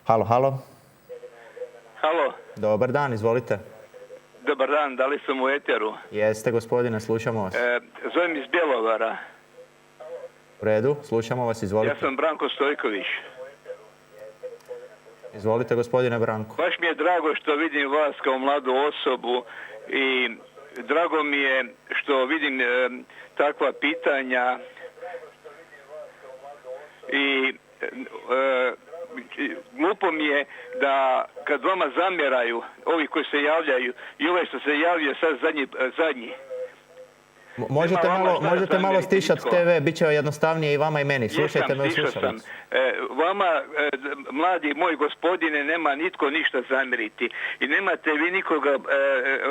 Halo, halo. Halo. Dobar dan, izvolite. Dobar dan, da li sam u eteru? Jeste, gospodine, slušamo vas. Zovem iz Bjelovara. U redu, slušamo vas, izvolite. Ja sam Branko Stojković. Izvolite, gospodine Branko. Baš mi je drago što vidim vas kao mladu osobu i drago mi je što vidim takva pitanja i glupo mi je da kad vama zamjeraju ovi koji se javljaju i ovaj što se javio sad zadnji. Možete malo stišati TV, bit će jednostavnije i vama i meni. Slušajte me u slušalicu. Vama, mladi moj gospodine, nema nitko ništa zamjeriti. I nemate vi nikoga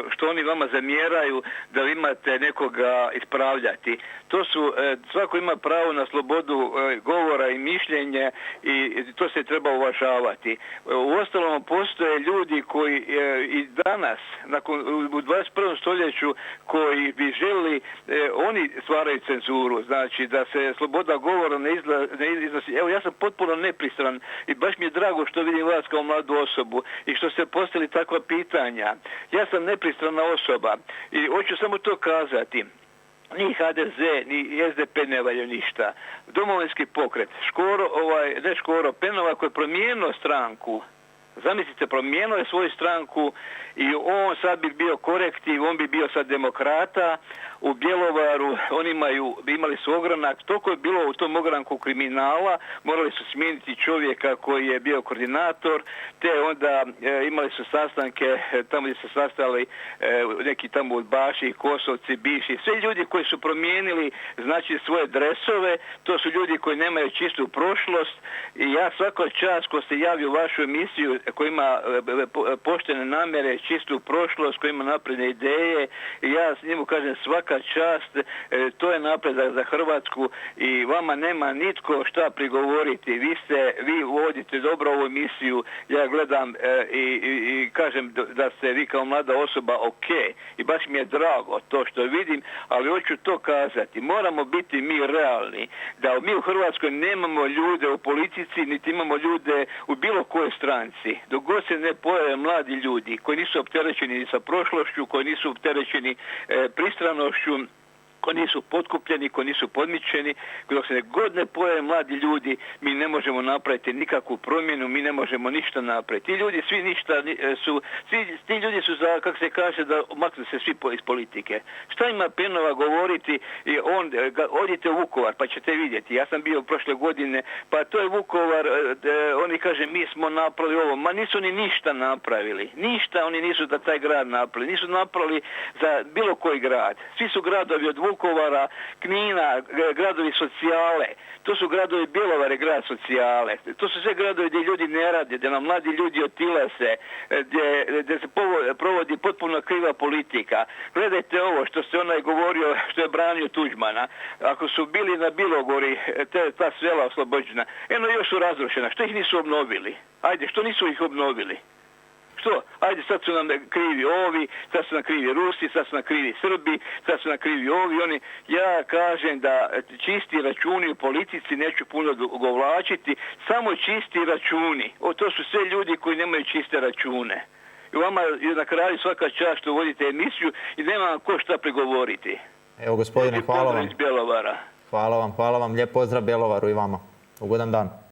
što oni vama zamjeraju da vi imate nekoga ispravljati. Svako ima pravo na slobodu govora i mišljenja i to se treba uvažavati. Uostalom, postoje ljudi koji i danas, u 21. stoljeću, koji bi želi oni stvaraju cenzuru, znači da se sloboda govora ne iznosi. Evo, ja sam potpuno nepristran i baš mi je drago što vidim vas kao mladu osobu i što ste postavili takva pitanja. Ja sam nepristrana osoba i hoću samo to kazati. Ni HDZ, ni SDP ne valju ništa. Domovinski pokret, Penova koji je promijenio stranku, zamislite, promijenio je svoju stranku i on sad bi bio korektiv, on bi bio sad demokrata. U Bjelovaru oni imali su ogranak, toliko je bilo u tom ogranku kriminala, morali su smijeniti čovjeka koji je bio koordinator, te onda imali su sastanke tamo gdje se sastali neki tamo udbaši, Kosovci, bivši, sve ljudi koji su promijenili znači svoje dresove, to su ljudi koji nemaju čistu prošlost i ja svaka čast ko se javi u vašu emisiju koji ima poštene namjere, čistu prošlost, koji ima napredne ideje i ja s njemu kažem svaka čast, to je napredak za Hrvatsku i vama nema nitko šta prigovoriti. Vi vodite dobro ovu emisiju, ja gledam i kažem da ste vi kao mlada osoba ok i baš mi je drago to što vidim, ali hoću to kazati. Moramo biti mi realni, da mi u Hrvatskoj nemamo ljude u politici, niti imamo ljude u bilo kojoj stranci. Dok god se ne pojave mladi ljudi koji nisu opterećeni sa prošlošću, koji nisu opterećeni pristranošću, koji nisu potkupljeni, koji nisu podmićeni, dok se god ne pojave mladi ljudi, mi ne možemo napraviti nikakvu promjenu, mi ne možemo ništa napraviti. Ti ljudi svi ti ljudi su za, kako se kaže, da maknu se svi iz politike. Šta ima Penova govoriti? Odite u Vukovar pa ćete vidjeti. Ja sam bio prošle godine, pa to je Vukovar, oni kaže mi smo napravili ovo. Ma nisu ni ništa napravili. Ništa oni nisu da taj grad napravili. Nisu napravili za bilo koji grad. Svi su gradovi od Vukovara, Knina, gradovi socijale. To su gradovi Bjelovare, grad socijale. To su sve gradovi gdje ljudi ne rade, gdje nam mladi ljudi otilase, gdje se provodi potpuno kriva politika. Gledajte ovo što se onaj govorio, što je branio Tuđmana. Ako su bili na Bilogori, ta sela oslobođena, eno još su razrušena. Što ih nisu obnovili? Ajde, što nisu ih obnovili? Što? Ajde, sad su nam krivi ovi, sad su nam krivi Rusi, sad su nam krivi Srbi, sad su nam krivi ovi, oni. Ja kažem da čisti računi u politici, neću puno govlačiti, samo čisti računi. To su sve ljudi koji nemaju čiste račune. I vama na kraju svaka čast što vodite emisiju i nema vam ko šta prigovoriti. Evo, gospodine, hvala vam. Hvala vam. Lijep pozdrav Bjelovaru i vama. Ugodan dan.